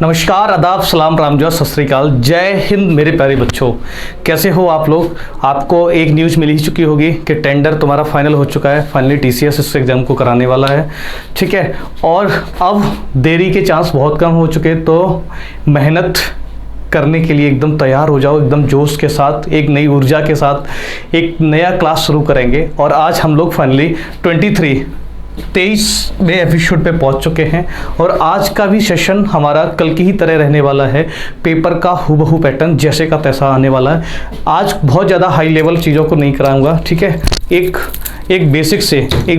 नमस्कार, आदाब, सलाम, राम जो, सत श्री अकाल, जय हिंद मेरे प्यारे बच्चों। कैसे हो आप लोग। आपको एक न्यूज़ मिल ही चुकी होगी कि टेंडर तुम्हारा फाइनल हो चुका है। फाइनली टीसीएस इस एग्ज़ाम को कराने वाला है, ठीक है। और अब देरी के चांस बहुत कम हो चुके, तो मेहनत करने के लिए एकदम तैयार हो जाओ, एकदम जोश के साथ, एक नई ऊर्जा के साथ एक नया क्लास शुरू करेंगे। और आज हम लोग फाइनली 23वें एपिसोड पे पहुंच चुके हैं और आज का भी सेशन हमारा कल की ही तरह रहने वाला है। पेपर का हूबहू पैटर्न जैसे का तैसा आने वाला है। आज बहुत ज़्यादा हाई लेवल चीज़ों को नहीं कराऊंगा, ठीक है। एक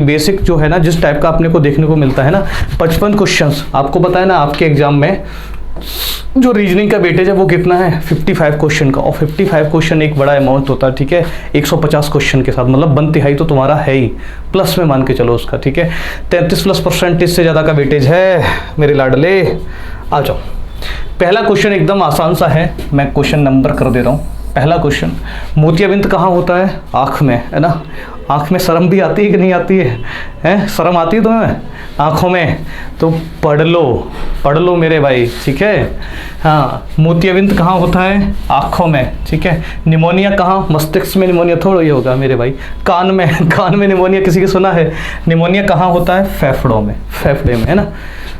बेसिक जो है ना, जिस टाइप का अपने को देखने को मिलता है ना, 55 क्वेश्चंस। आपको पता है ना, आपके एग्जाम में जो रीजनिंग का वेटेज है वो कितना है, 55 क्वेश्चन का। और 55 क्वेश्चन एक बड़ा अमाउंट होता है, ठीक है। 150 क्वेश्चन के साथ मतलब 1/3 तो तुम्हारा है ही, प्लस में मान के चलो उसका, ठीक है। 33+% से ज़्यादा का वेटेज है मेरे लाडले। आ जाओ, पहला क्वेश्चन एकदम आसान सा है, मैं क्वेश्चन नंबर कर दे रहा हूँ। पहला क्वेश्चन, मोतियाबिंद कहाँ होता है? आँख में, है ना। आँख में शर्म भी आती है कि नहीं आती है? शर्म आती है तुम्हें आँखों में? तो पढ़ लो मेरे भाई, ठीक है। हाँ, मोतियाबिंद कहाँ होता है? आँखों में, ठीक है। निमोनिया कहाँ? मस्तिष्क में निमोनिया थोड़ा ही होगा मेरे भाई। कान में निमोनिया किसी के सुना है? निमोनिया कहाँ होता है? फेफड़ों में, फेफड़े में, है ना,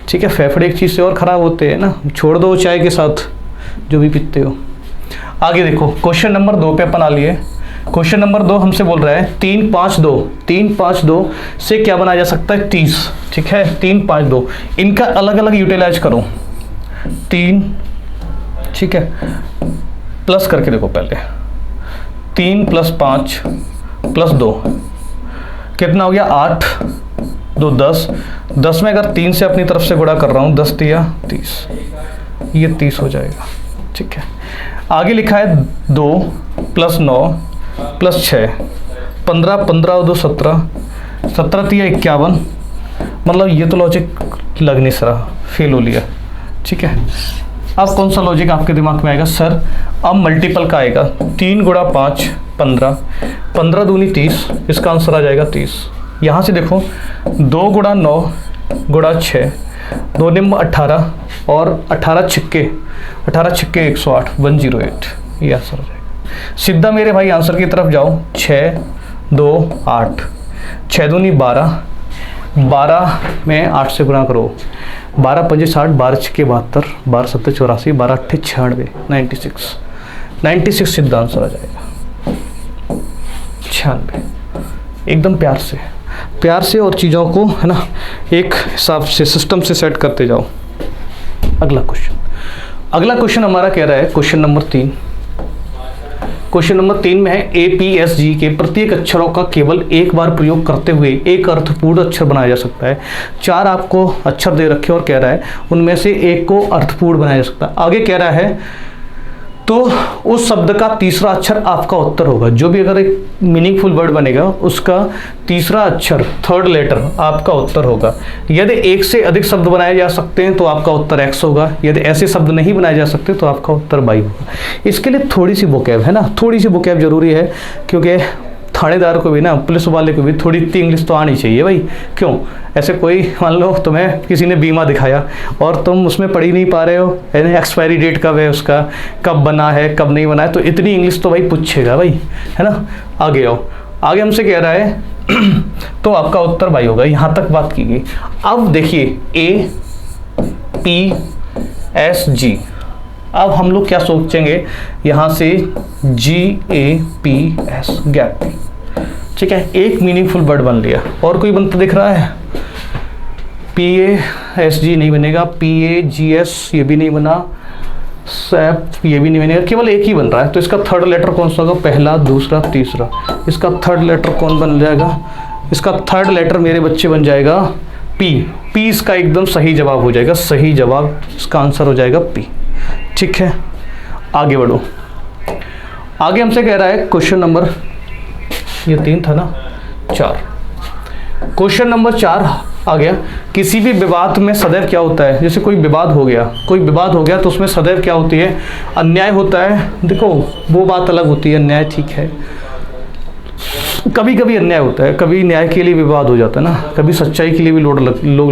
ठीक है। फेफड़े एक चीज़ से और ख़राब होते हैं ना, छोड़ दो चाय के साथ जो भी पीते हो। आगे देखो, क्वेश्चन नंबर 2 पे अपन आ लिए। क्वेश्चन नंबर 2 हमसे बोल रहा है 3, 5, 2। 3, 5, 2 से क्या बनाया जा सकता है? 30, ठीक है। 3, 5, 2 इनका अलग अलग यूटिलाइज करो। 3, ठीक है, प्लस करके देखो पहले। 3 + 5 + 2 कितना हो गया? 8, 2 10। 10 में अगर 3 से अपनी तरफ से गुणा कर रहा हूँ, 10 × 30, ये 30 हो जाएगा, ठीक है। आगे लिखा है 2 + 9 + 6, 15, 15 और 2 17, 17 × 3 = 51। मतलब ये तो लॉजिक लग नहीं रहा, फेल हो लिया, ठीक है। अब कौन सा लॉजिक आपके दिमाग में आएगा? सर अब मल्टीपल का आएगा। 3 × 5 15, 15 दूनी 30, इसका आंसर आ जाएगा 30। यहाँ से देखो, 2 × 9 × 6, 2 × 18 और 18 छक्के 108, 108, ये आंसर हो जाएगा। सीधा मेरे भाई आंसर की तरफ जाओ। 6, 2, 8, 6 दूनी 12, 12 में 8 से गुणा करो। 12 × 5 = 60, 12 × 6 = 72, 12 × 7 = 84, 12 × 8 = 96, 96 सीधा आंसर आ जाएगा। 96 एकदम प्यार से और चीज़ों को, है ना, एक हिसाब से सिस्टम से सेट करते जाओ। अगला क्वेश्चन हमारा कह रहा है, क्वेश्चन नंबर 3। क्वेश्चन नंबर 3 में है APSG के प्रत्येक अक्षरों का केवल एक बार प्रयोग करते हुए एक अर्थपूर्ण अक्षर बनाया जा सकता है। 4 आपको अक्षर दे रखे और कह रहा है उनमें से एक को अर्थपूर्ण बनाया जा सकता है। आगे कह रहा है तो उस शब्द का तीसरा अक्षर आपका उत्तर होगा। जो भी अगर एक मीनिंगफुल वर्ड बनेगा, उसका तीसरा अक्षर, थर्ड लेटर आपका उत्तर होगा। यदि एक से अधिक शब्द बनाए जा सकते हैं तो आपका उत्तर X होगा। यदि ऐसे शब्द नहीं बनाए जा सकते तो आपका उत्तर Y होगा। इसके लिए थोड़ी सी वोकैब, है ना, थोड़ी सी वोकैब जरूरी है, क्योंकि थानेदार को भी ना, पुलिस वाले को भी थोड़ी इतनी इंग्लिश तो आनी चाहिए भाई। क्यों? ऐसे कोई मान लो तुम्हें किसी ने बीमा दिखाया और तुम उसमें पढ़ ही नहीं पा रहे हो, एक्सपायरी डेट कब है उसका, कब बना है, कब नहीं बना है, तो इतनी इंग्लिश तो भाई पूछेगा भाई, है ना। आगे आओ, आगे हमसे कह रहा है तो आपका उत्तर भाई होगा। यहाँ तक बात की गई। अब देखिए APSG, अब हम लोग क्या सोचेंगे यहाँ से? GAPS, गैप, ठीक है। एक मीनिंगफुल वर्ड बन लिया। और कोई बनता दिख रहा है? PASG नहीं बनेगा, PAGS ये भी नहीं बना, SAP ये भी नहीं बनेगा, केवल एक ही बन रहा है। तो इसका थर्ड लेटर कौन सा होगा? पहला, दूसरा, तीसरा। इसका थर्ड लेटर कौन बन जाएगा? इसका थर्ड लेटर मेरे बच्चे बन जाएगा P। इसका एकदम सही जवाब हो जाएगा। सही जवाब, इसका आंसर हो जाएगा P, ठीक है। आगे बढ़ो। आगे हमसे कह रहा है क्वेश्चन नंबर, ये 3 था ना, 4। क्वेश्चन नंबर 4 आ गया। किसी भी विवाद में सदैव क्या होता है? जैसे कोई विवाद हो गया तो उसमें सदैव क्या होती है? अन्याय होता है। देखो वो बात अलग होती है, अन्याय ठीक है, कभी कभी अन्याय होता है, कभी न्याय के लिए विवाद हो जाता है ना, कभी सच्चाई के लिए भी लोग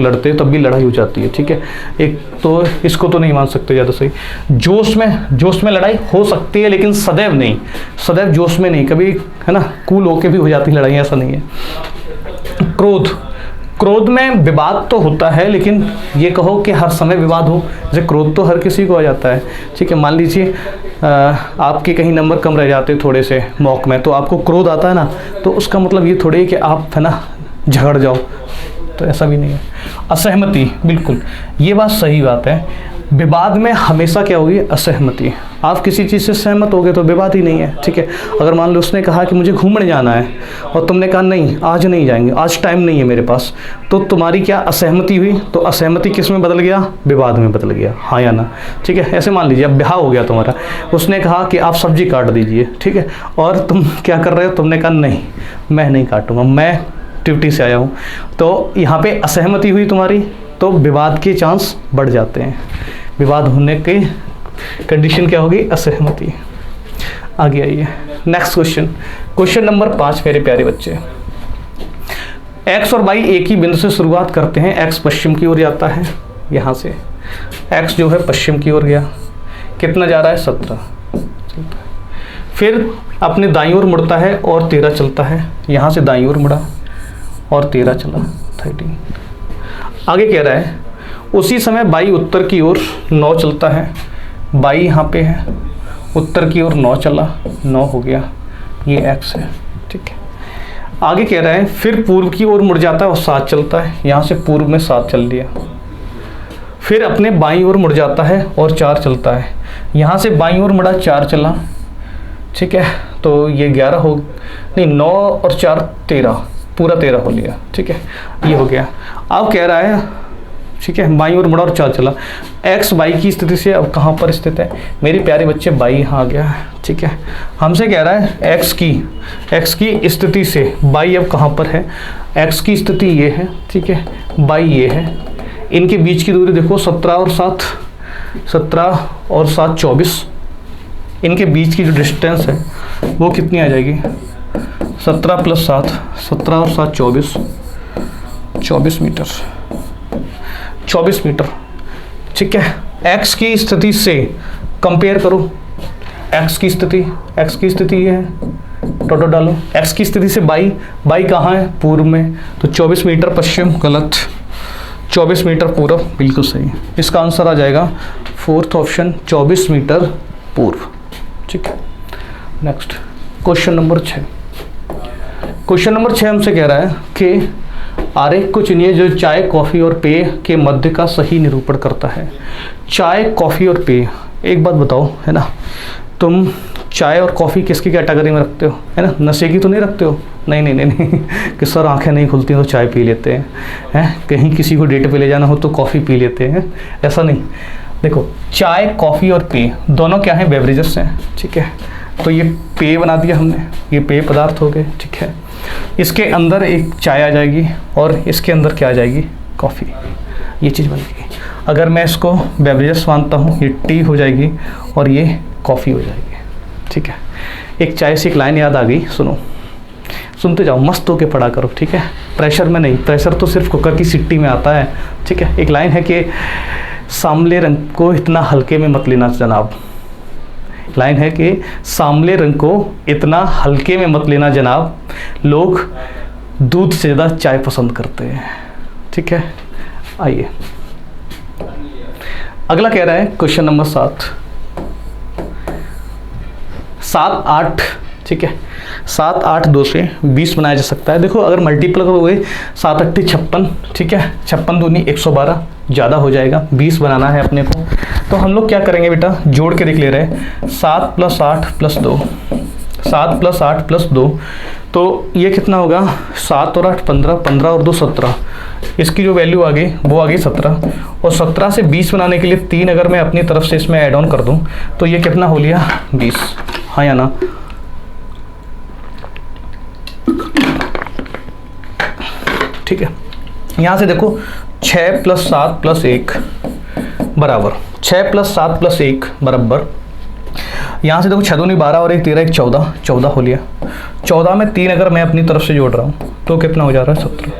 लड़ते हैं, तब भी लड़ाई हो जाती है। ठीक है, एक तो इसको तो नहीं मान सकते ज़्यादा सही। जोश में लड़ाई हो सकती है, लेकिन सदैव नहीं, सदैव जोश में नहीं, कभी है ना कूल होके भी हो जाती है लड़ाई, ऐसा नहीं है। क्रोध में विवाद तो होता है, लेकिन ये कहो कि हर समय विवाद हो, जैसे क्रोध तो हर किसी को आ जाता है। ठीक है, मान लीजिए आपके कहीं नंबर कम रह जाते थोड़े से मॉक में, तो आपको क्रोध आता है ना, तो उसका मतलब ये थोड़ी है कि आप है ना झगड़ जाओ, तो ऐसा भी नहीं है। असहमति, बिल्कुल ये बात सही बात है, विवाद में हमेशा क्या होगी, असहमति। आप किसी चीज़ से सहमत हो गए तो विवाद ही नहीं है। ठीक है, अगर मान लो उसने कहा कि मुझे घूमने जाना है और तुमने कहा नहीं आज नहीं जाएंगे, आज टाइम नहीं है मेरे पास, तो तुम्हारी क्या असहमति हुई, तो असहमति किस में बदल गया, विवाद में बदल गया, हाँ या ना। ठीक है, ऐसे मान लीजिए अब ब्याह हो गया तुम्हारा, उसने कहा कि आप सब्जी काट दीजिए, ठीक है, और तुम क्या कर रहे हो, तुमने कहा नहीं मैं नहीं काटूंगा, मैं ड्यूटी से आया हूँ, तो यहाँ पे असहमति हुई तुम्हारी, तो विवाद के चांस बढ़ जाते हैं। विवाद होने की कंडीशन क्या होगी, असहमति। आगे आइए, नेक्स्ट क्वेश्चन नंबर 5 मेरे प्यारे बच्चे। एक्स और वाई एक ही बिंदु से शुरुआत करते हैं, एक्स पश्चिम की ओर जाता है, यहाँ से एक्स जो है पश्चिम की ओर गया, कितना जा रहा है 17 चलता है, फिर अपने दाईं ओर मुड़ता है और 13 चलता है, यहाँ से दाईं ओर मुड़ा और 13 चला 13। आगे कह रहा है उसी समय बाई उत्तर की ओर 9 चलता है, बाई यहाँ पे है, उत्तर की ओर 9 चला, 9 हो गया, ये एक्स है। ठीक है, आगे कह रहा है फिर पूर्व की ओर मुड़ जाता है और 7 चलता है, यहाँ से पूर्व में 7 चल दिया, फिर अपने बाईं ओर मुड़ जाता है और 4 चलता है, यहाँ से बाईं ओर मुड़ा 4 चला। ठीक है, तो ये 11 हो नहीं, 9 और 4 13, पूरा 13 हो लिया। ठीक है, ये हो गया। अब कह रहा है ठीक है बाईं ओर मुड़ा और 4 चला, एक्स बाई की स्थिति से अब कहाँ पर स्थित है, मेरे प्यारे बच्चे बाई यहाँ आ गया। ठीक है, हमसे कह रहा है एक्स की स्थिति से बाई अब कहाँ पर है, एक्स की स्थिति ये है, ठीक है, बाई ये है, इनके बीच की दूरी देखो 17 और 7 24, इनके बीच की जो डिस्टेंस है वो कितनी आ जाएगी, 17 + 7 17 और 7 24 मीटर, 24 मीटर। ठीक है, एक्स की स्थिति से कंपेयर करो, एक्स की स्थिति ये है, टोटो डालो, एक्स की स्थिति से बाई कहाँ है, पूर्व में, तो 24 मीटर पश्चिम, गलत, 24 मीटर पूर्व, बिल्कुल सही। इसका आंसर आ जाएगा 4th ऑप्शन, 24 मीटर पूर्व। ठीक है, नेक्स्ट क्वेश्चन नंबर 6 हमसे कह रहा है कि आरेख को चुनिए जो चाय, कॉफ़ी और पेय के मध्य का सही निरूपण करता है। चाय, कॉफ़ी और पेय, एक बात बताओ, है ना, तुम चाय और कॉफ़ी किसकी कैटेगरी में रखते हो, है ना, नशे की तो नहीं रखते हो, नहीं कि सर आंखें नहीं खुलती तो चाय पी लेते हैं, कहीं किसी को डेट पे ले जाना हो तो कॉफ़ी पी लेते हैं, ऐसा नहीं। देखो चाय, कॉफ़ी और पेय दोनों क्या हैं, बेवरेजेस हैं। ठीक है, तो ये पेय बना दिया हमने, ये पेय पदार्थ हो गए। ठीक है, इसके अंदर एक चाय आ जाएगी और इसके अंदर क्या आ जाएगी, कॉफ़ी, ये चीज़ बनेगी। अगर मैं इसको बेवरेजेस मानता हूँ, ये टी हो जाएगी और ये कॉफ़ी हो जाएगी। ठीक है, एक चाय से एक लाइन याद आ गई, सुनते जाओ, मस्त होके पढ़ा करो। ठीक है, प्रेशर में नहीं, प्रेशर तो सिर्फ कुकर की सिट्टी में आता है। ठीक है, एक लाइन है कि सांवले रंग को इतना हल्के में मत लेना जनाब, लाइन है कि सांवले रंग को इतना हल्के में मत लेना जनाब, लोग दूध से ज़्यादा चाय पसंद करते हैं। ठीक है, आइए अगला कह रहा है क्वेश्चन नंबर 7 8। ठीक है, 7 8 2 से 20 बनाया जा सकता है। देखो अगर मल्टीपल करोगे 7 8 56, ठीक है, 56 दूनी 112, ज़्यादा हो जाएगा, 20 बनाना है अपने को। तो हम लोग क्या करेंगे बेटा, जोड़ के देख ले रहे हैं, 7 + 8 + 2, 7 + 8 + 2, तो ये कितना होगा, 7 और 8 15, 15 और 2 17, इसकी जो वैल्यू आ गई वो आ गई 17, और 17 से 20 बनाने के लिए 3 अगर मैं अपनी तरफ से इसमें ऐड ऑन कर दूं तो ये कितना हो लिया, 20, हाँ या ना। ठीक है, यहाँ से देखो 6 + 7 + 1 बराबर 6 + 7 + 1 बराबर यहाँ से देखो 6 दूनी 12 और 1 13 1 14, 14 हो लिया। 14 में 3 अगर मैं अपनी तरफ से जोड़ रहा हूँ तो कितना हो जा रहा है 17।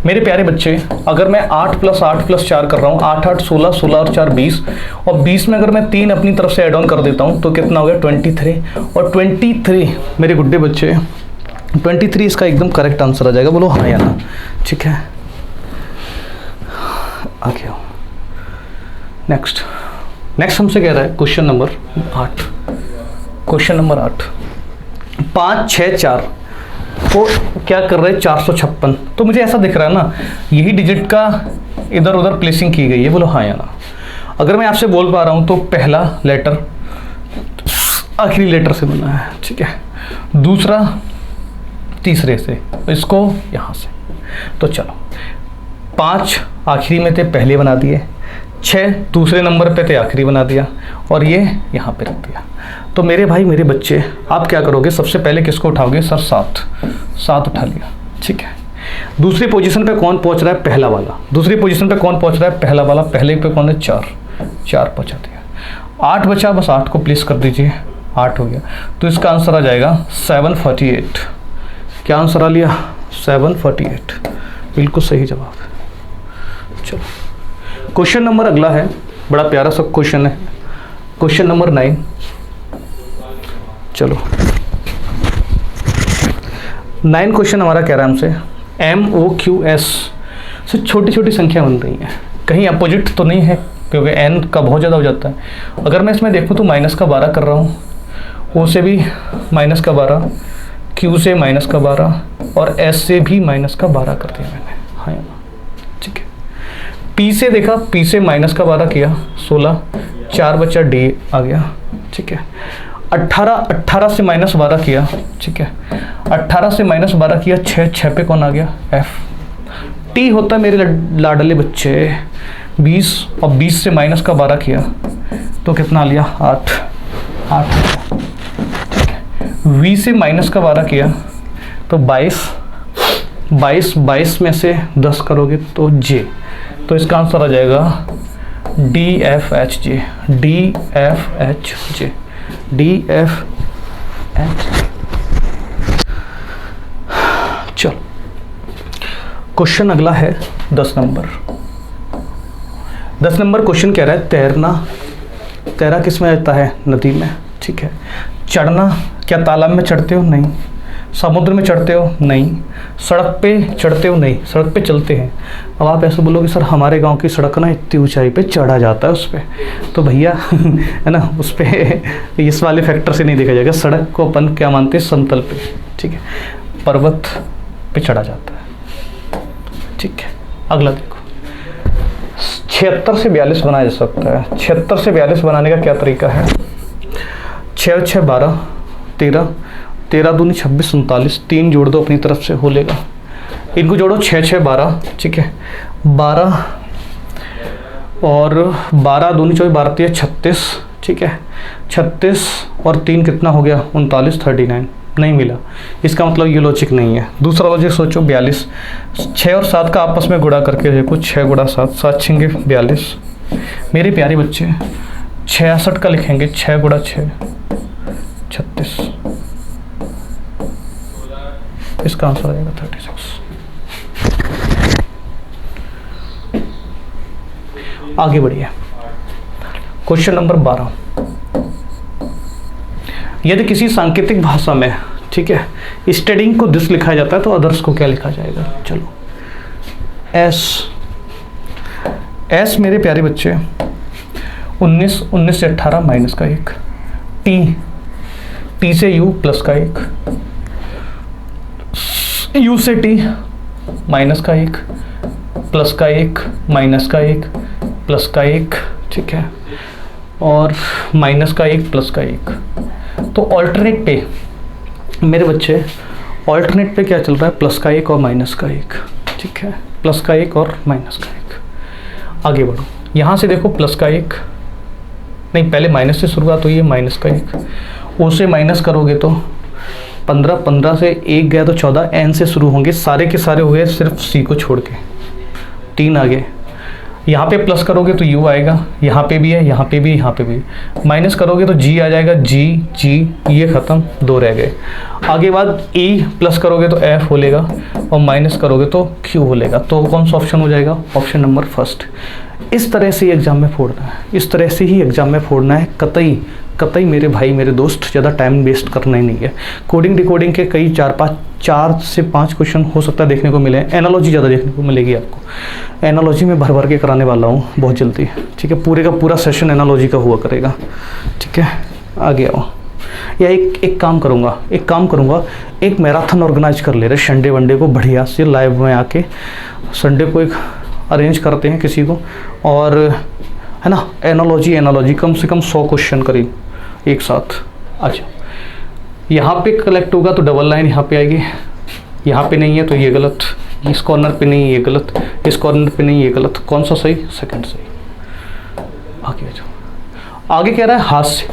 मेरे प्यारे बच्चे, अगर मैं 8 + 8 + 4 कर रहा हूँ, 8 8 16, 16 और 4 20, और 20 में अगर मैं 3 अपनी तरफ से ऐड ऑन कर देता हूँ तो कितना हो गया 23। और 23 मेरे गुड्डे बच्चे, 23 इसका एकदम करेक्ट आंसर आ जाएगा। बोलो हाँ या ना। ठीक है, आगे आओ। नेक्स्ट हमसे कह रहा है क्वेश्चन नंबर 8। क्वेश्चन नंबर 8, 5 6 4 को क्या कर रहे हैं 456। तो मुझे ऐसा दिख रहा है ना, यही डिजिट का इधर उधर प्लेसिंग की गई है। बोलो हाँ या ना। अगर मैं आपसे बोल पा रहा हूँ तो पहला लेटर आखिरी लेटर से बना है, ठीक है, दूसरा तीसरे से, इसको यहाँ से। तो चलो, 5 आखिरी में थे, पहले बना दिए, 6 दूसरे नंबर पे थे, आखिरी बना दिया, और ये यहाँ पे रख दिया। तो मेरे भाई मेरे बच्चे, आप क्या करोगे, सबसे पहले किसको उठाओगे सर, 7 उठा लिया। ठीक है, दूसरी पोजीशन पे कौन पहुँच रहा है, पहला वाला। दूसरी पोजीशन पे कौन पहुँच रहा है, पहला वाला। पहले पे कौन है, 4 पहुँचा दिया। 8 बचा, बस 8 को प्लेस कर दीजिए, 8 हो गया। तो इसका आंसर आ जाएगा 748। क्या आंसर आ लिया, 748, बिल्कुल सही जवाब है। चलो, क्वेश्चन नंबर अगला है, बड़ा प्यारा सा क्वेश्चन है, क्वेश्चन नंबर 9। चलो, 9 क्वेश्चन हमारा कह रहा है हमसे, MOQS से छोटी छोटी संख्या बन रही है, कहीं अपोजिट तो नहीं है, क्योंकि n का बहुत ज़्यादा हो जाता है। अगर मैं इसमें देखूँ तो -12 कर रहा हूँ, O से भी -12, Q से -12, और S से भी -12 कर दिया मैंने। हाँ, ठीक है। P से देखा, P से -12 किया, 16, 4 बचा, D आ गया। ठीक है, 18 से -12 किया। ठीक है, 18 से -12 किया, 6 पे कौन आ गया, F। T होता है मेरे लाडले बच्चे 20, और 20 से -12 किया तो कितना लिया, 8। ठीक है, V से -12 किया तो 22 में से 10 करोगे तो J। तो इसका आंसर आ जाएगा DFHJ। चलो, क्वेश्चन अगला है 10 नंबर। 10 नंबर क्वेश्चन कह रहा है, तैरा किस में आता है, नदी में। ठीक है, चढ़ना, क्या तालाब में चढ़ते हो, नहीं। समुद्र में चढ़ते हो, नहीं। सड़क पे चढ़ते हो, नहीं। सड़क पे चलते हैं। अब आप ऐसे बोलोगे सर हमारे गांव की सड़क ना इतनी ऊंचाई पे चढ़ा जाता है उस पर, तो भैया है ना, उस पर इस वाले फैक्टर से नहीं देखा जाएगा। सड़क को अपन क्या मानते हैं, समतल पे। ठीक है, पर्वत पे चढ़ा जाता है। ठीक है, अगला देखो, 76 से 42 बनाया जा सकता है। 76 से 42 बनाने का क्या तरीका है, 6 6 12, 13 दूनी 26, 39, 3 जोड़ दो अपनी तरफ से, हो लेगा। इनको जोड़ो, 6 6 12, ठीक है, 12 और 12 दूनी 24, 12 3 36, ठीक है, 36 और 3 कितना हो गया, 39, 39 नहीं मिला। इसका मतलब ये लॉजिक नहीं है। दूसरा लॉजिक सोचो, 42, 6 और 7 का आपस में गुणा करके देखो, 6 गुणा 7, 7 छिंगे 42। मेरे प्यारे बच्चे, 66 का लिखेंगे, 6 गुणा 6 36, इसका आंसर आ जाएगा 36। आगे बढ़िए, क्वेश्चन नंबर 12। यदि किसी सांकेतिक भाषा में, ठीक है, स्टडिंग को दिस लिखा जाता है तो अदर्स को क्या लिखा जाएगा। चलो, एस मेरे प्यारे बच्चे, 19 से 18 माइनस का 1, टी से यू प्लस का 1, यू से टी माइनस का 1, प्लस का 1, माइनस का 1, प्लस का 1, ठीक है, और माइनस का 1, प्लस का 1। तो ऑल्टरनेट पे मेरे बच्चे, ऑल्टरनेट पे क्या चल रहा है, प्लस का 1 और माइनस का 1, ठीक है, प्लस का 1 और माइनस का 1। आगे बढ़ो, यहाँ से देखो, प्लस का 1 नहीं, पहले माइनस से शुरुआत हुई है, माइनस का 1, ओ से माइनस करोगे तो 15 से 1 गया तो 14, एन से शुरू होंगे, सारे के सारे हुए सिर्फ सी को छोड़ के, 3 आ गए। यहाँ पे प्लस करोगे तो u आएगा, यहाँ पे भी है, यहाँ पे भी, यहाँ पे भी। माइनस करोगे तो g आ जाएगा, g, ये ख़त्म, 2 रह गए। आगे बाद e प्लस करोगे तो f हो लेगा और माइनस करोगे तो q हो लेगा। तो कौन सा ऑप्शन हो जाएगा? Option number first. इस तरह से एग्ज़ाम में फोड़ना है, इस तरह से ही एग्ज़ाम में फोड़ना है। कतई मेरे भाई मेरे दोस्त ज़्यादा टाइम वेस्ट करना ही नहीं है। कोडिंग डिकोडिंग के कई 4 से 5 क्वेश्चन हो सकता है देखने को मिले। एनालॉजी ज़्यादा देखने को मिलेगी आपको। एनालॉजी में भर भर के कराने वाला हूँ बहुत जल्दी, ठीक है। पूरे का पूरा सेशन एनालॉजी का हुआ करेगा, ठीक है। आगे आओ। या एक काम करूँगा, एक मैराथन ऑर्गेनाइज कर ले रहे संडे वनडे को बढ़िया से लाइव में आके। संडे को एक अरेंज करते हैं किसी को, और है ना, एनालॉजी कम से कम 100 क्वेश्चन करीब एक साथ। अच्छा, यहाँ पे कलेक्ट होगा तो डबल लाइन यहाँ पे आएगी, यहाँ पे नहीं है तो ये गलत, इस कॉर्नर पे नहीं ये गलत, इस कॉर्नर पे नहीं ये गलत। कौन सा सही? सेकंड सही। आगे जाओ। आगे कह रहा है हास्य।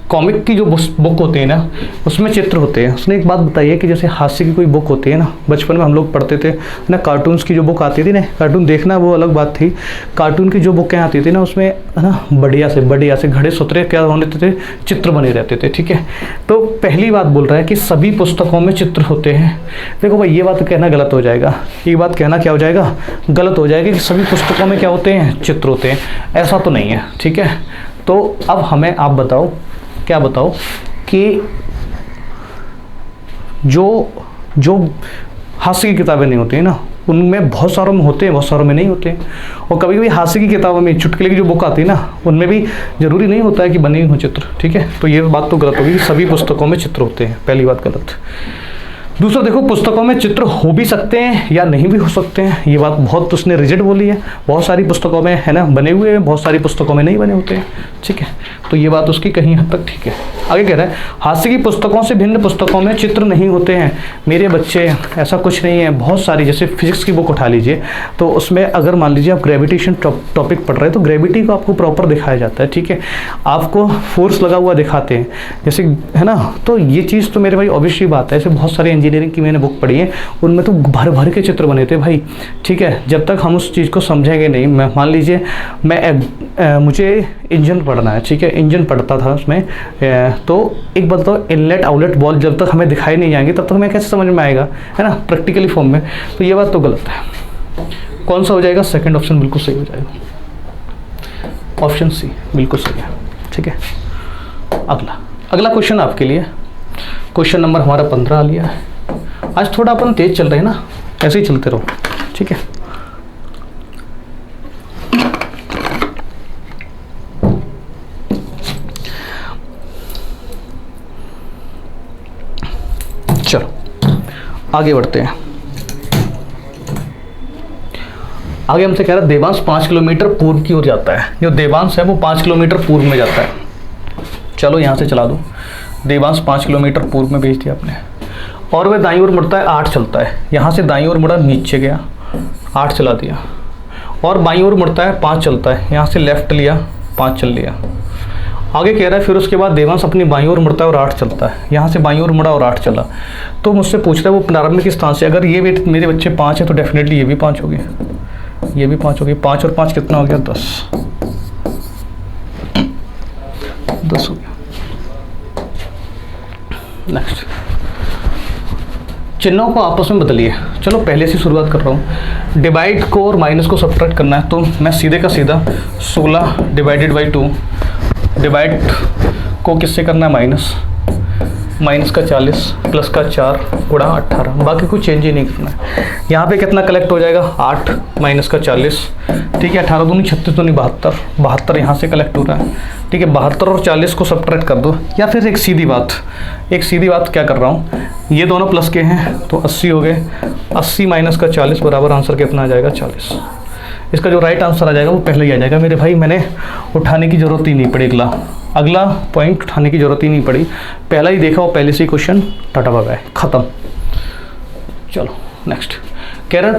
कॉमिक की जो बुक होती है ना, उसमें चित्र होते हैं। उसने एक बात बताई है कि जैसे हास्य की कोई बुक होती है ना, बचपन में हम लोग पढ़ते थे ना, कार्टून्स की जो बुक आती थी ना, कार्टून देखना वो अलग बात थी। कार्टून की जो बुकें आती थी ना, उसमें है ना बढ़िया से घड़े सुतरे क्या होते थे, चित्र बने रहते थे, ठीक है। तो पहली बात बोल रहा है कि सभी पुस्तकों में चित्र होते हैं। देखो भाई, ये बात कहना गलत हो जाएगा, ये बात कहना क्या हो जाएगा? गलत हो जाएगा कि सभी पुस्तकों में क्या होते हैं? चित्र होते हैं। ऐसा तो नहीं है, ठीक है। तो अब हमें आप बताओ, क्या बताओ कि जो हास्य की किताबें नहीं होती है ना, उनमें बहुत सारों में होते हैं, बहुत सारों में नहीं होते हैं। और कभी कभी हास्य की किताबों में, चुटकुले की जो बुक आती है ना, उनमें भी जरूरी नहीं होता है कि बने हुए चित्र, ठीक है। तो ये बात तो गलत होगी कि सभी पुस्तकों में चित्र होते हैं, पहली बात गलत। दूसरा देखो, पुस्तकों में चित्र हो भी सकते हैं या नहीं भी हो सकते हैं। ये बात बहुत उसने रिजिड बोली है। बहुत सारी पुस्तकों में है ना बने हुए हैं, बहुत सारी पुस्तकों में नहीं बने होते हैं, ठीक है। तो ये बात उसकी कहीं हद तक ठीक है। आगे कह रहा है हास्य की पुस्तकों से भिन्न पुस्तकों में चित्र नहीं होते हैं। मेरे बच्चे, ऐसा कुछ नहीं है। बहुत सारी, जैसे फिजिक्स की बुक उठा लीजिए, तो उसमें अगर मान लीजिए आप ग्रेविटेशन टॉपिक पढ़ रहे हैं तो ग्रेविटी को आपको प्रॉपर दिखाया जाता है, ठीक है। आपको फोर्स लगा हुआ दिखाते हैं, जैसे है ना। तो ये चीज़ तो मेरे भाई ऑब्वियसली बात है। ऐसे बहुत सारे इंजीनियरिंग की मैंने बुक पढ़ी है, उनमें तो भर भर के चित्र बने थे भाई, ठीक है। जब तक हम उस चीज़ को समझेंगे नहीं, मैं मान लीजिए मुझे इंजन पढ़ना है, ठीक है, इंजन पढ़ता था उसमें, तो एक बात बताओ, इनलेट आउटलेट बॉल जब तक हमें दिखाई नहीं जाएंगे तब तक हमें कैसे समझ में आएगा, है ना, प्रैक्टिकली फॉर्म में। तो ये बात तो गलत है। कौन सा हो जाएगा? सेकंड ऑप्शन बिल्कुल सही हो जाएगा, ऑप्शन सी बिल्कुल सही है, ठीक है। अगला क्वेश्चन आपके लिए, क्वेश्चन नंबर हमारा 15 लिया है। आज थोड़ा अपन तेज चल रहे हैं ना, ऐसे ही चलते रहो, ठीक है। चलो आगे बढ़ते हैं। आगे हमसे कह रहा है देवांश 5 किलोमीटर पूर्व की ओर जाता है। जो देवांश है वो 5 किलोमीटर पूर्व में जाता है। चलो यहाँ से चला दो। देवांश 5 किलोमीटर पूर्व में भेज दिया आपने, और वह दाईं ओर मुड़ता है, 8 चलता है। यहाँ से दाईं ओर मुड़ा, नीचे गया, 8 चला दिया। और बाईं ओर मुड़ता है, 5 चलता है। यहाँ से लेफ्ट लिया, 5 चल लिया। आगे कह रहा है फिर उसके बाद देवांश अपनी बाईं ओर मुड़ता है और 8 चलता है। यहाँ से बाईं ओर मुड़ा और 8 चला। तो मुझसे पूछ रहा है वो प्रारंभिक स्थान से, अगर ये मेरे बच्चे 5 है तो डेफिनेटली ये भी 5 हो गए, ये भी 5 हो गए। 5 और 5 कितना हो गया? 10 हो गया। नेक्स्ट, चिन्हों को आपस में बदलिए। चलो पहले से शुरुआत कर रहा हूँ। डिवाइड को और माइनस को सब्ट्रैक्ट करना है, तो मैं सीधे का सीधा 16 डिवाइडेड बाई 2, डिवाइड को किससे करना है? माइनस का 40 प्लस का 4 गुणा 18। बाकी कुछ चेंज ही नहीं करना है। यहाँ पे कितना कलेक्ट हो जाएगा? 8 माइनस का 40, ठीक है। 18 दूनी 36 दूनी 72 यहाँ से कलेक्ट हो रहा है, ठीक है। 72 और 40 को सब्ट्रैक्ट कर दो। या फिर एक सीधी बात क्या कर रहा हूँ, ये दोनों प्लस के हैं तो 80 हो गए। 80 माइनस का 40 बराबर आंसर कितना आ जाएगा? 40। इसका जो राइट आंसर आ जाएगा वो पहले ही आ जाएगा मेरे भाई। मैंने उठाने की ज़रूरत ही नहीं पड़ी, अगला पॉइंट उठाने की ज़रूरत ही नहीं पड़ी। पहला ही देखा और पहले से ही क्वेश्चन टाटा बाय बाय, ख़त्म। चलो नेक्स्ट, कह रहा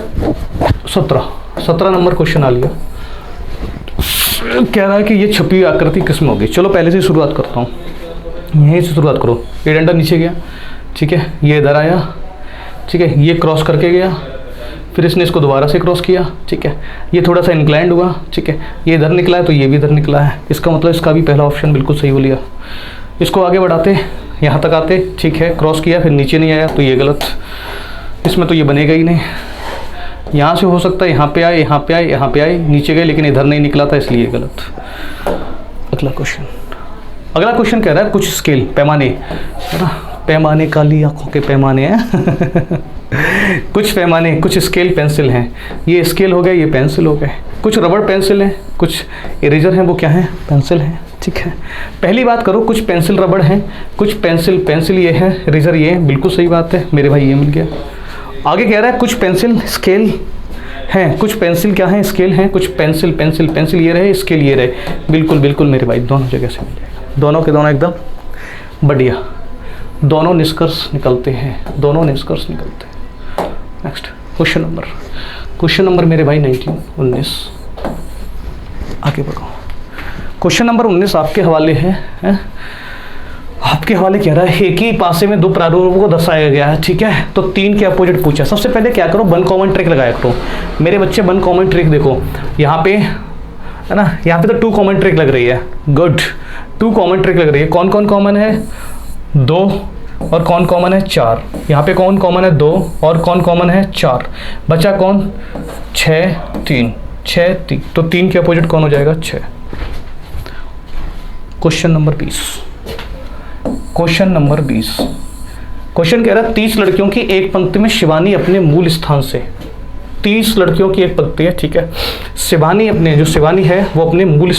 17 नंबर क्वेश्चन आ लिया। कह रहा है कि ये छपी आकृति किस में होगी। चलो पहले से शुरुआत करता हूँ, यहीं से शुरुआत करो। ये डंडा नीचे गया, ठीक है, ये इधर आया, ठीक है, ये क्रॉस करके गया, फिर इसने इसको दोबारा से क्रॉस किया, ठीक है, ये थोड़ा सा इंक्लाइंड हुआ, ठीक है, ये इधर निकला है तो ये भी इधर निकला है, इसका मतलब इसका भी पहला ऑप्शन बिल्कुल सही हो लिया। इसको आगे बढ़ाते, यहाँ तक आते, ठीक है, क्रॉस किया फिर नीचे नहीं आया तो ये गलत, इसमें तो ये बनेगा ही नहीं। यहाँ से हो सकता है यहाँ पे आए, यहाँ पे आए, यहाँ पे आए, नीचे गए लेकिन इधर नहीं निकला था इसलिए गलत। अगला क्वेश्चन कह रहा है कुछ स्केल पैमाने, है ना, पैमाने काली आंखों के पैमाने हैं कुछ पैमाने, कुछ स्केल पेंसिल हैं, ये स्केल हो गए, ये पेंसिल हो गए, कुछ रबड़ पेंसिल हैं, कुछ इरेजर हैं, वो क्या है, पेंसिल हैं, ठीक है। पहली बात करो, कुछ पेंसिल रबड़ हैं, कुछ पेंसिल ये है, इरेजर ये है, बिल्कुल सही बात है मेरे भाई, ये मिल गया। आगे कह रहा है कुछ पेंसिल स्केल हैं, कुछ पेंसिल क्या है, स्केल हैं, कुछ पेंसिल ये रहे, स्केल ये रहे, बिल्कुल मेरे भाई दोनों जगह से मिल जाएगा, दोनों के दोनों एकदम बढ़िया, दोनों निष्कर्ष निकलते हैं, नेक्स्ट क्वेश्चन नंबर मेरे भाई 19 आगे बढ़ो। क्वेश्चन नंबर 19 आपके हवाले है? आपके हवाले कह रहा है एक ही पासे में दो प्रारूपों को दर्शाया गया है, ठीक है, तो 3 के अपोजिट पूछा। सबसे पहले क्या करो, वन कॉमन ट्रिक लगाया करो मेरे बच्चे, वन कॉमन ट्रिक देखो यहाँ पे, है ना, यहाँ पे तो 2 कॉमन ट्रिक लग रही है, गुड, 2 कॉमन ट्रिक लग रही है। कौन कौन कॉमन है, 2 और कौन कॉमन है 4, यहाँ पे कौन कॉमन है 2 और कौन कॉमन है 4, बचा कौन 6 3, तो 3 के अपोजिट कौन हो जाएगा 6। क्वेश्चन नंबर 20 क्वेश्चन कह रहा है 30 लड़कियों की एक पंक्ति में शिवानी अपने मूल स्थान से, 30 लड़कियों की एक पंक्ति है, ठीक है, शिवानी है वो अपने मूल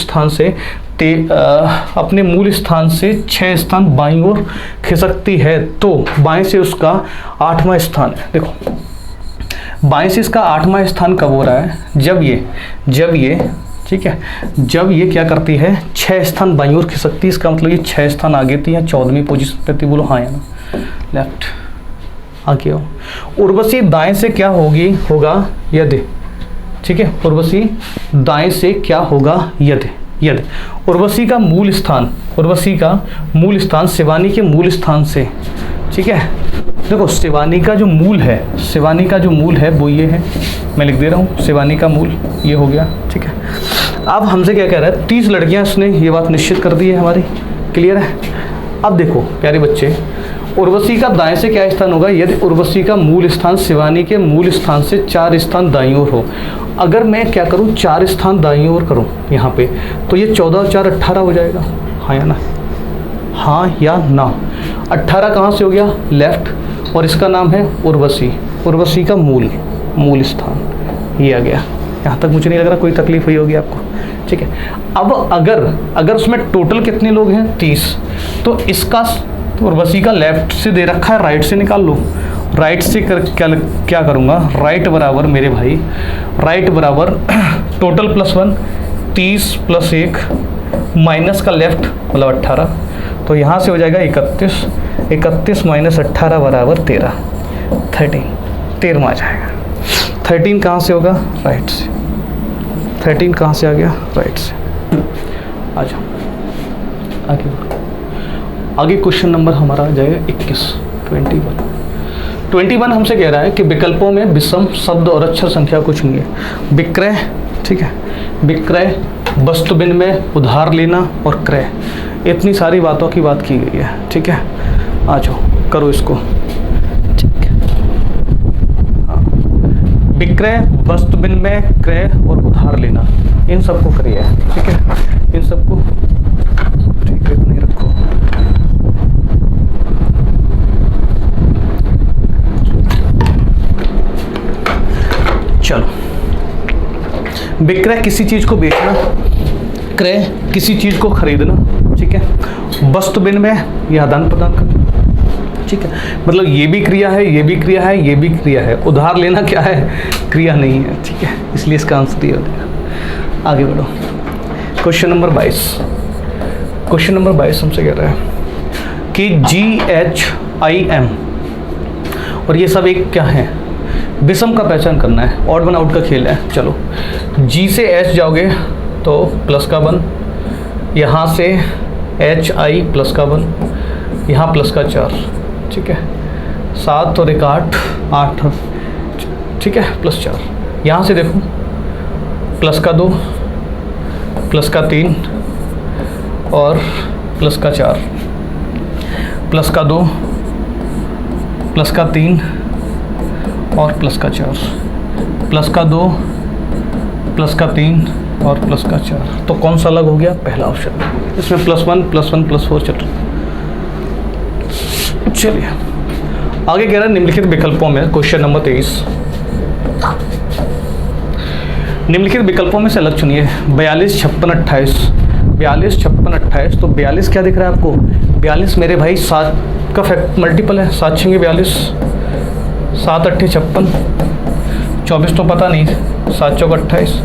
स्थान से 6 स्थान बाईं ओर खिसकती है, तो बाएं से उसका 8वां स्थान है। देखो बाएं से इसका 8वां स्थान कब हो रहा है, जब ये ठीक है, जब ये क्या करती है 6 स्थान बाईं ओर खिसकती है, इसका मतलब ये 6 स्थान आगे थी या 14वीं पोजीशन पे थी, बोलो हाँ या ना, लेफ्ट आगे हो। उर्वशी दाएं से क्या होगा यदि, ठीक है, उर्वशी दाएं से क्या होगा यदि उर्वशी का मूल स्थान शिवानी के मूल स्थान से, ठीक है, देखो शिवानी का जो मूल है वो ये है, मैं लिख दे रहा हूँ, शिवानी का मूल ये हो गया, ठीक है। अब हमसे क्या कह रहा है, 30 लड़कियां, उसने ये बात निश्चित कर दी है हमारी, क्लियर है। अब देखो प्यारे बच्चे, उर्वशी का दाएं से क्या स्थान होगा, यदि उर्वशी का मूल स्थान शिवानी के मूल स्थान से 4 स्थान दाईं ओर हो। अगर मैं क्या करूं, 4 स्थान दाईं ओर करूं यहाँ पे, तो ये 14 और 4 18 हो जाएगा, हाँ या ना, हाँ या ना। 18 कहाँ से हो गया, लेफ्ट, और इसका नाम है उर्वशी का मूल स्थान, ये आ गया। यहाँ तक मुझे नहीं लग रहा कोई तकलीफ हुई होगी आपको, ठीक है। अब अगर उसमें टोटल कितने लोग हैं 30, तो इसका उर्वशी का लेफ्ट से दे रखा है, राइट से निकाल लो। राइट से क्या करूँगा, राइट बराबर मेरे भाई, राइट बराबर टोटल +1 30 + 1 माइनस का लेफ्ट मतलब 18, तो यहाँ से हो जाएगा 31 - 18 बराबर 13 आ जाएगा। 13 कहाँ से होगा, राइट से, 13 कहाँ से आ गया, राइट से। आ जाओ आगे क्वेश्चन नंबर हमारा आ जाएगा 21 हमसे कह रहा है कि विकल्पों में विषम शब्द और अक्षर संख्या कुछ नहीं है। विक्रय, ठीक है, विक्रय, वस्तु विनिमय, उधार लेना और क्रय, इतनी सारी बातों की बात की गई है, ठीक है। आ जाओ करो इसको, ठीक है। हाँ, विक्रय, वस्तु विनिमय, क्रय और उधार लेना, इन सबको करिए, ठीक है, इन सबको ठीक है, नहीं रखो। चलो, विक्रय किसी चीज को बेचना, क्रय किसी चीज को खरीदना, ठीक है, वस्तु विनिमय या आदान प्रदान करना, ठीक है, मतलब ये भी क्रिया है, ये भी क्रिया है, ये भी क्रिया है। उधार लेना क्या है, क्रिया नहीं है, ठीक है, इसलिए इसका आंसर ये हो जाएगा। आगे बढ़ो, क्वेश्चन नंबर 22 हमसे कह रहा है कि GHIM और ये सब एक क्या है, विषम का पहचान करना है, ऑड वन आउट का खेल है। चलो, G से H जाओगे तो प्लस का 1, यहाँ से HI प्लस का 1, यहाँ प्लस का 4, ठीक है, 7 और 1 8, ठीक है, +4। यहाँ से देखो +2 +3 और +4 +2 +3 और +4 +2 +3 और +4। तो कौन सा अलग हो गया? पहला ऑप्शन। इसमें +1 +1 +4 चल रहा। चलिए आगे कह रहा है निम्नलिखित विकल्पों में, क्वेश्चन नंबर 23, निम्नलिखित विकल्पों में से अलग चुनिए। 42 56 28, 42 56 28। तो 42 क्या दिख रहा है आपको? 42 मेरे भाई 7 का फैक्ट मल्टीपल है, 7 6 42, 7 8 56, 24 तो पता नहीं, 7 चौक 28।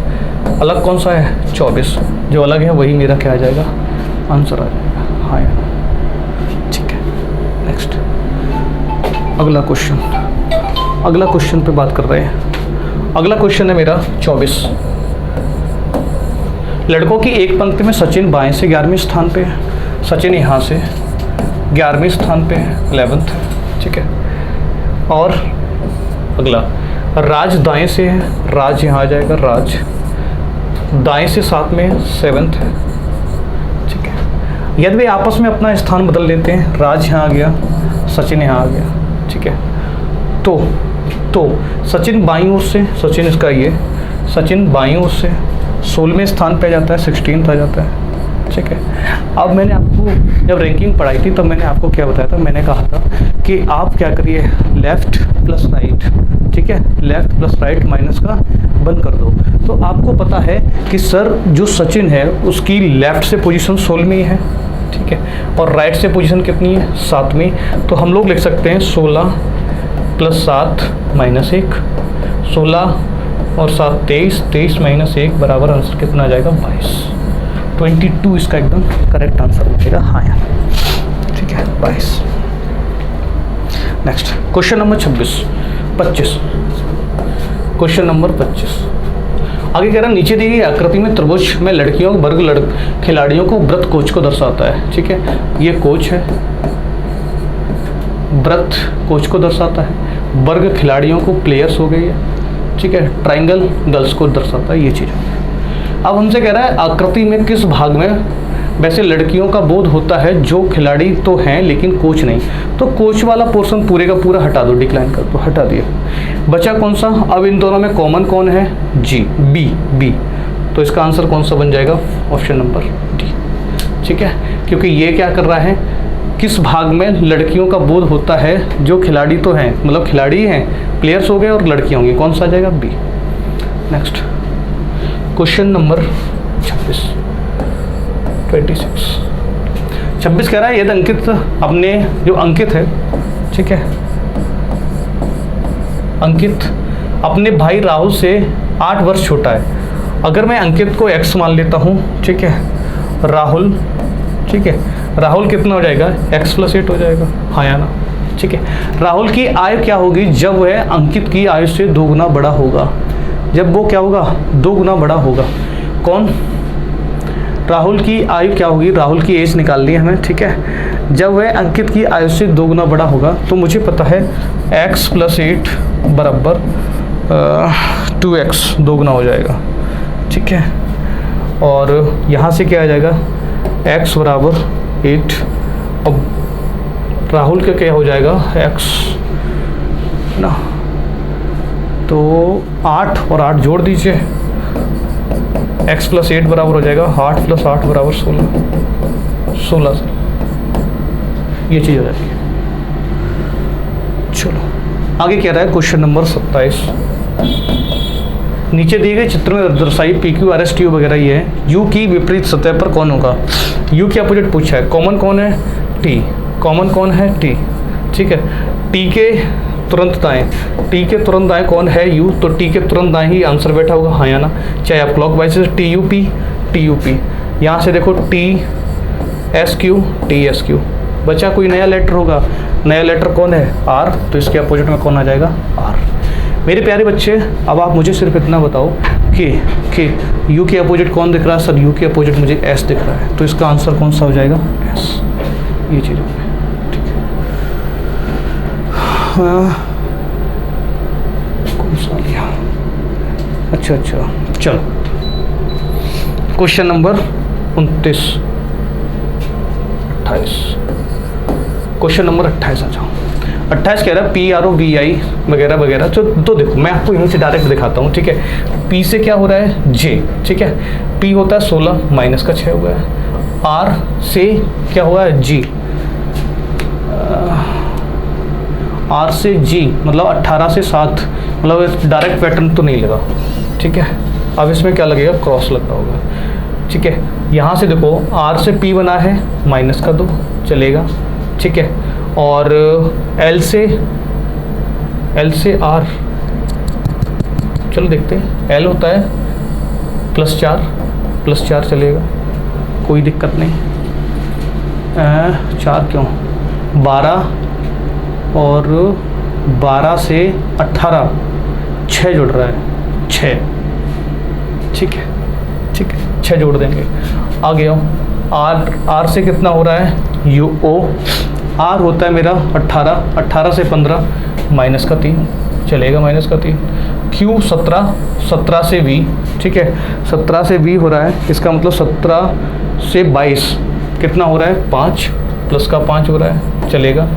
अलग कौन सा है? 24। जो अलग है वही मेरा क्या आ जाएगा? आंसर आ जाएगा। हाँ यार, ठीक है। नेक्स्ट अगला क्वेश्चन, अगला क्वेश्चन पे बात कर रहे हैं। अगला क्वेश्चन है मेरा 24। लड़कों की एक पंक्ति में सचिन बाएं से 11वें स्थान पे है, सचिन यहाँ से 11वें स्थान पे है, 11th, ठीक है। और अगला राज दाएं से है, राज यहाँ आ जाएगा, राज दाएं से 7 में 7th है, ठीक है। यदि वे आपस में अपना स्थान बदल लेते हैं, राज यहाँ आ गया, सचिन यहाँ आ गया, ठीक है। तो सचिन बाईं ओर से, सचिन इसका ये, सचिन बाईं ओर से 16वें स्थान पे आ जाता है, 16th आ जाता है, ठीक है। अब मैंने आपको जब रैंकिंग पढ़ाई थी तब मैंने आपको क्या बताया था? मैंने कहा था कि आप क्या करिए, लेफ़्ट प्लस राइट, ठीक है, लेफ़्ट प्लस राइट माइनस का बंद कर दो। तो आपको पता है कि सर जो सचिन है उसकी लेफ़्ट से पोजीशन 16वीं है, ठीक है, और राइट से पोजीशन कितनी है? 7वीं। तो हम लोग लिख सकते हैं 16 + 7 - 1, 16 और 7 23, 23 - 1 बराबर आंसर कितना आ जाएगा? 22। 22 इसका एकदम करेक्ट आंसर हो जाएगा। हाँ यार, ठीक है, 22। Next question number 25। Question number 25 आगे कह रहा है नीचे दी गई आकृति में त्रिभुज में लड़कियों वर्ग खिलाड़ियों को व्रत कोच को दर्शाता है, ठीक है। ये कोच है, व्रत कोच को दर्शाता है, वर्ग खिलाड़ियों को प्लेयर्स हो गई है, ठीक है, ट्रायंगल गर्ल्स को दर्शाता है, ये चीज़। अब हमसे कह रहा है आकृति में किस भाग में वैसे लड़कियों का बोध होता है जो खिलाड़ी तो हैं लेकिन कोच नहीं? तो कोच वाला पोर्शन पूरे का पूरा हटा दो, डिक्लाइन कर दो, हटा दिया। बचा कौन सा? अब इन दोनों में कॉमन कौन है? जी, बी। तो इसका आंसर कौन सा बन जाएगा? ऑप्शन नंबर डी, ठीक है। क्योंकि ये क्या कर रहा है, किस भाग में लड़कियों का बोध होता है जो खिलाड़ी तो हैं, मतलब खिलाड़ी हैं, प्लेयर्स हो गए और लड़कियाँ होंगी, कौन सा आ जाएगा? बी। नेक्स्ट क्वेश्चन नंबर 26 कह रहा है यदि अंकित अपने जो अंकित है, ठीक है, अंकित अपने भाई राहुल से 8 वर्ष छोटा है। अगर मैं अंकित को x मान लेता हूँ, ठीक है, राहुल, ठीक है, राहुल कितना हो जाएगा? x + 8 हो जाएगा, हाँ या ना, ठीक है। राहुल की आयु क्या होगी जब वह अंकित की आयु से 2 गुना बड़ा होगा? जब वो क्या होगा? 2 गुना बड़ा होगा। कौन? राहुल की आयु क्या होगी? राहुल की एज निकालनी है हमें, ठीक है। जब वह अंकित की आयु से 2 गुना बड़ा होगा तो मुझे पता है x + 8 बराबर 2x, 2 गुना हो जाएगा, ठीक है। और यहाँ से क्या आ जाएगा? x बराबर 8। अब राहुल का क्या हो जाएगा? x ना, तो 8 और 8 जोड़ दीजिए, x + 8 बराबर हो जाएगा 8 + 8 बराबर 16 सर, ये चीज़ हो जाएगी। चलो आगे कह रहा है क्वेश्चन नंबर 27। नीचे दिए गए चित्र में दर्शाई PQ RS TU वगैरह ये है, U की विपरीत सतह पर कौन होगा? U के अपोजिट पूछा है। कॉमन कौन है? T। कॉमन कौन है? T, ठीक है। T के तुरंत दाएं, T के तुरंत दाएं कौन है? U। तो T के तुरंत दाएं ही आंसर बैठा होगा, हाँ या ना, चाहे आप क्लॉकवाइज से TUP। यहाँ से देखो TSQ, TSQ। बचा कोई नया लेटर होगा, नया लेटर कौन है? R। तो इसके अपोजिट में कौन आ जाएगा? R। मेरे प्यारे बच्चे, अब आप मुझे सिर्फ इतना बताओ कि U के अपोजिट कौन दिख रहा है? सर U के अपोजिट मुझे S दिख रहा है, तो इसका आंसर कौन सा हो जाएगा? S। ये चीज़ हो गई, ठीक है। कौन सा लिया? अच्छा, चलो क्वेश्चन नंबर 29, 28, क्वेश्चन नंबर 28 आ जाओ। 28 कह रहा है PROVI वगैरह वगैरह। तो देखो मैं आपको यहीं से डायरेक्ट दिखाता हूँ, ठीक है। P से क्या हो रहा है J, ठीक है। P होता है 16 माइनस का 6 हुआ है। R से क्या हुआ है G, R से G मतलब 18 से 7, मतलब डायरेक्ट पैटर्न तो नहीं लगा, ठीक है। अब इसमें क्या लगेगा, क्रॉस लगता होगा, ठीक है। यहाँ से देखो R से P बना है माइनस का 2 चलेगा, ठीक है। और L से R, चलो देखते हैं। L होता है +4 चलेगा, कोई दिक्कत नहीं। 4 क्यों, 12 और 12 से 18, 6 जुड़ रहा है, 6, ठीक है 6 जोड़ देंगे। आगे आओ, R से कितना हो रहा है UO, R होता है मेरा 18 से 15 माइनस का 3 चलेगा, माइनस का 3। Q 17 से V, ठीक है। 17 से V हो रहा है, इसका मतलब 17 से 22 कितना हो रहा है 5 प्लस का 5 हो रहा है, चलेगा।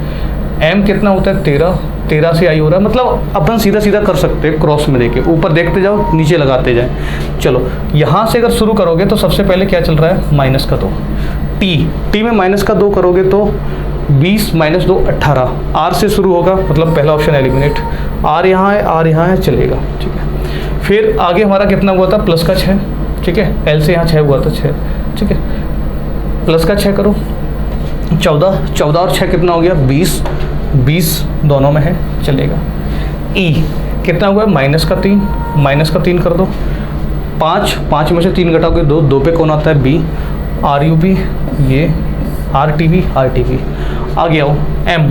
M कितना होता है 13 से I हो रहा है, मतलब अपन सीधा सीधा कर सकते हैं क्रॉस में देके, ऊपर देखते जाओ नीचे लगाते जाए। चलो यहाँ से अगर शुरू करोगे तो सबसे पहले क्या चल रहा है माइनस का 2, T में माइनस का 2 करोगे तो 20 माइनस 2 18, R से शुरू होगा मतलब पहला ऑप्शन एलिमिनेट। R यहाँ है, चलेगा, ठीक है। फिर आगे हमारा कितना हुआ था प्लस का 6, ठीक है। L से यहाँ 6 हुआ था 6, ठीक है। प्लस का 6 करो 14 और 6 कितना हो गया 20 दोनों में है, चलेगा। E कितना हुआ माइनस का 3 कर दो। 5 में से 3 घटाओगे 2 पे कौन आता है B, RUB, ये RTB। आगे आओ, M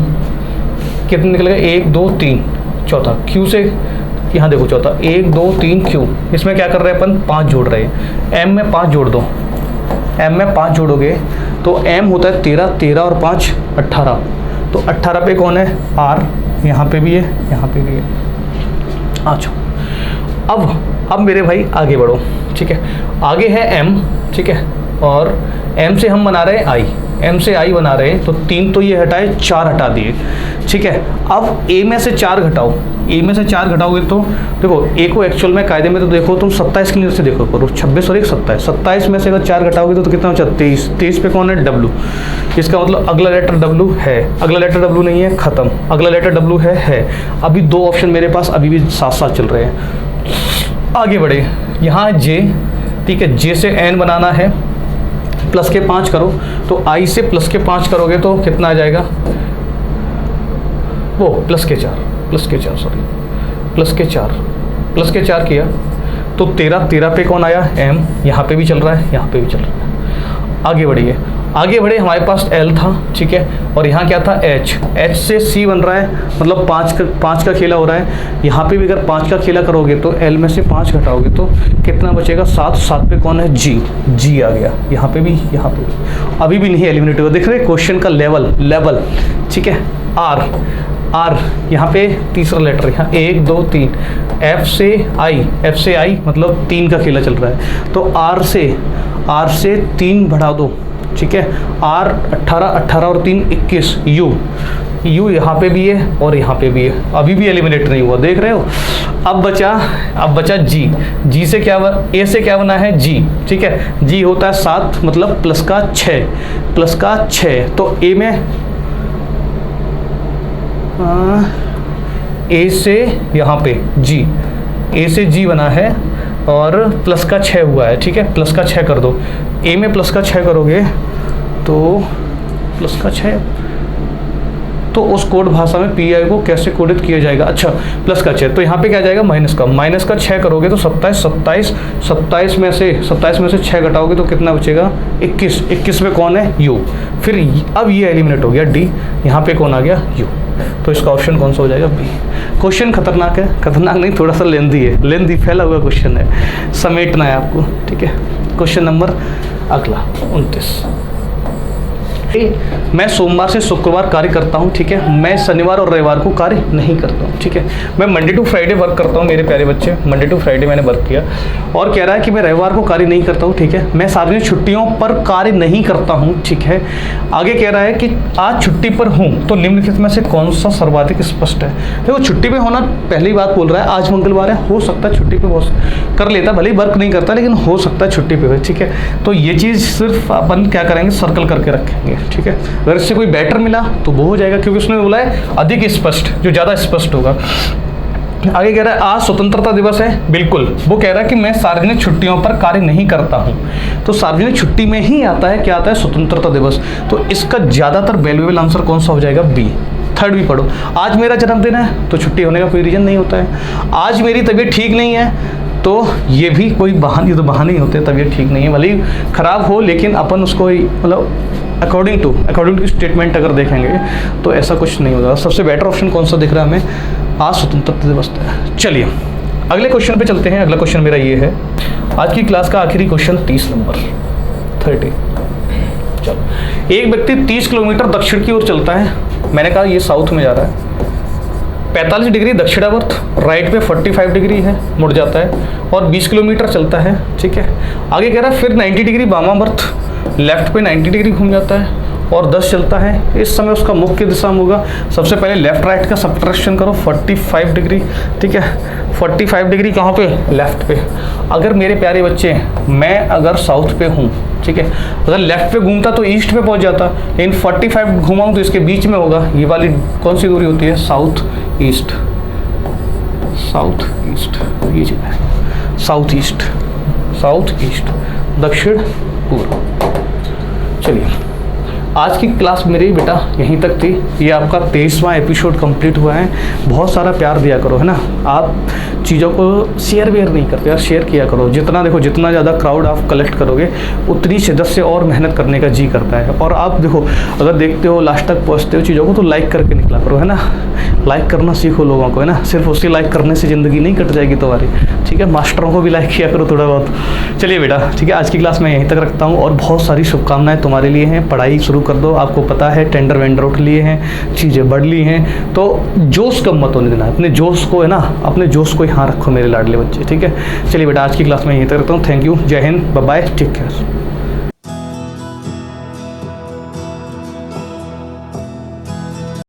कितना निकलेगा 1 2 3 चौथा। Q से यहाँ देखो चौथा 1 2 3 Q, इसमें क्या कर रहे हैं अपन 5 जोड़ रहे हैं। M में 5 जोड़ दो, M में 5 जोड़ोगे तो M होता है 13 और 5 18, तो 18 पे कौन है R, यहाँ पे भी है, यहाँ पे भी है। अच्छा अब मेरे भाई आगे बढ़ो, ठीक है। आगे है M, ठीक है। और M से हम बना रहे हैं I, M से I बना रहे हैं तो 3 तो ये हटाए, 4 हटा दिए, ठीक है। अब A में से 4 घटाओ, A में से 4 घटाओगे तो देखो A को एक्चुअल में कायदे में तो देखो तुम 27 की नज़र से देखो करो, 26 और 1 27 में से अगर 4 घटाओगे तो कितना बचा 23 पे कौन है W, इसका मतलब अगला लेटर W है, अगला लेटर W नहीं है खत्म, अगला लेटर W है। अभी 2 ऑप्शन मेरे पास अभी भी साथ साथ चल रहे हैं। आगे बढ़े, यहाँ J, ठीक है। J से N बनाना है, प्लस के 5 करो तो I से प्लस के 5 करोगे तो कितना आ जाएगा, वो प्लस के 4 किया तो 13 पे कौन आया M, यहाँ पे भी चल रहा है, यहाँ पे भी चल रहा है। आगे बढ़े हमारे पास L था, ठीक है। और यहाँ क्या था H से C बन रहा है, मतलब 5 का खेला हो रहा है। यहाँ पे भी अगर 5 का खेला करोगे तो L में से 5 घटाओगे तो कितना बचेगा 7 पे कौन है G आ गया, यहाँ पे भी अभी भी नहीं एलिमिनेट हुआ। देख रहे क्वेश्चन का लेवल, ठीक है। R यहाँ पे तीसरा लेटर, यहाँ 1 2 3, F से I मतलब 3 का खेला चल रहा है तो R से 3 बढ़ा दो, ठीक है। R 18 और 3 21, U यहाँ पे भी है और यहाँ पे भी है, अभी भी एलिमिनेट नहीं हुआ, देख रहे हो। अब बचा G से क्या A से क्या बना है G, ठीक है। G होता है 7 मतलब प्लस का 6 तो A में A से यहाँ पे A से G बना है और प्लस का 6 हुआ है, ठीक है। प्लस का 6 कर दो, A में प्लस का 6 करोगे तो प्लस का 6, तो उस कोड भाषा में PI को कैसे कोडित किया जाएगा। अच्छा प्लस का 6 तो यहाँ पे क्या जाएगा माइनस का 6 करोगे तो 27 में से 6 घटाओगे तो कितना बचेगा 21 में कौन है U। फिर अब ये एलिमिनेट हो गया D, यहाँ पे कौन आ गया U, तो इसका ऑप्शन कौन सा हो जाएगा B। क्वेश्चन खतरनाक है, खतरनाक नहीं थोड़ा सा लेंदी फैला हुआ क्वेश्चन है, समेटना है आपको, ठीक है। क्वेश्चन नंबर अगला 29, बेटे मैं सोमवार से शुक्रवार कार्य करता हूँ, ठीक है, मैं शनिवार और रविवार को कार्य नहीं करता हूँ, ठीक है, मैं मंडे टू फ्राइडे वर्क करता हूँ मेरे प्यारे बच्चे, मंडे टू फ्राइडे मैंने वर्क किया। और कह रहा है कि मैं रविवार को कार्य नहीं करता हूँ, ठीक है, मैं सार्वजनिक छुट्टियों पर कार्य नहीं करता हूँ, ठीक है। आगे कह रहा है कि आज छुट्टी पर हूँ, तो निम्नलिखित में से कौन सा सर्वाधिक स्पष्ट है। देखो छुट्टी पे होना पहली बात बोल रहा है, आज मंगलवार है, हो सकता है छुट्टी पे कर लेता, भले ही वर्क नहीं करता लेकिन हो सकता है छुट्टी पे हो, ठीक है। तो ये चीज़ सिर्फ अपन क्या करेंगे, सर्कल करके रखेंगे, ठीक है। अगर इससे कोई बेटर मिला तो वो हो जाएगा, क्योंकि उसने बोला है अधिक स्पष्ट, जो ज़्यादा स्पष्ट होगा। आगे कह रहा है आज स्वतंत्रता दिवस है, बिल्कुल। वो कह रहा है कि मैं सार्वजनिक छुट्टियों पर कार्य नहीं करता हूँ, तो सार्वजनिक छुट्टी में ही आता है, क्या आता है, स्वतंत्रता दिवस। तो इसका ज़्यादातर वैल्यूएबल आंसर कौन सा हो जाएगा, बी। थर्ड भी पढ़ो, आज मेरा जन्मदिन है तो छुट्टी होने का कोई रीज़न नहीं होता है। आज मेरी तबीयत ठीक नहीं है, तो ये भी कोई बहाने, तो बहाने ही होते हैं, तबीयत ठीक नहीं है, भले ही खराब हो लेकिन अपन उसको मतलब अकॉर्डिंग टू स्टेटमेंट अगर देखेंगे तो ऐसा कुछ नहीं होगा। सबसे बेटर ऑप्शन कौन सा दिख रहा है हमें, आज स्वतंत्रता दिवस है। चलिए अगले क्वेश्चन पे चलते हैं। अगला क्वेश्चन मेरा ये है, आज की क्लास का आखिरी क्वेश्चन 30 नंबर 30। चलो, एक व्यक्ति 30 किलोमीटर दक्षिण की ओर चलता है, मैंने कहा ये साउथ में जा रहा है, 45 डिग्री दक्षिणावर्त, राइट पे 45 डिग्री है, मुड़ जाता है और 20 किलोमीटर चलता है, ठीक है। आगे कह रहा है फिर 90 डिग्री वामावर्त, लेफ्ट पे 90 डिग्री घूम जाता है और 10 चलता है। इस समय उसका मुख्य दिशा में होगा, सबसे पहले लेफ्ट राइट का सब्ट्रैक्शन करो, 45 डिग्री, ठीक है। 45 डिग्री कहाँ पे, लेफ्ट पे। अगर मेरे प्यारे बच्चे मैं अगर साउथ पे हूँ, ठीक है, अगर लेफ्ट पे घूमता तो ईस्ट पे पहुँच जाता, लेकिन 45 घुमाऊँ तो इसके बीच में होगा, ये वाली कौन सी दूरी होती है, साउथ ईस्ट, ये जगह है साउथ ईस्ट, दक्षिण पूर्व। चलिए आज की क्लास मेरी बेटा यहीं तक थी। ये आपका 23वां एपिसोड कंप्लीट हुआ है। बहुत सारा प्यार दिया करो, है ना। आप चीज़ों को शेयर नहीं करते यार, शेयर किया करो। जितना देखो, जितना ज़्यादा क्राउड आप कलेक्ट करोगे उतनी शिद्दत से और मेहनत करने का जी करता है। और आप देखो, अगर देखते हो लास्ट तक पहुँचते हो चीज़ों को, तो लाइक करके निकला करो, है ना। लाइक करना सीखो लोगों को, है ना। सिर्फ उसकी लाइक करने से ज़िंदगी नहीं कट जाएगी तुम्हारी, ठीक है। मास्टरों को भी लाइक किया करो थोड़ा बहुत। चलिए बेटा, ठीक है, आज की क्लास मैं यहीं तक रखता हूँ और बहुत सारी शुभकामनाएं तुम्हारे लिए हैं। पढ़ाई शुरू कर दो, आपको पता है टेंडर वेंडर उठ लिए हैं, चीज़ें बढ़ ली हैं, तो जोश कम मत होने देना। अपने जोश को, है ना, अपने जोश को यहाँ रखो मेरे लाडले बच्चे, ठीक है। चलिए बेटा, आज की क्लास में यहीं तक रखता हूँ। Thank you, Jai Hind, bye bye, take care.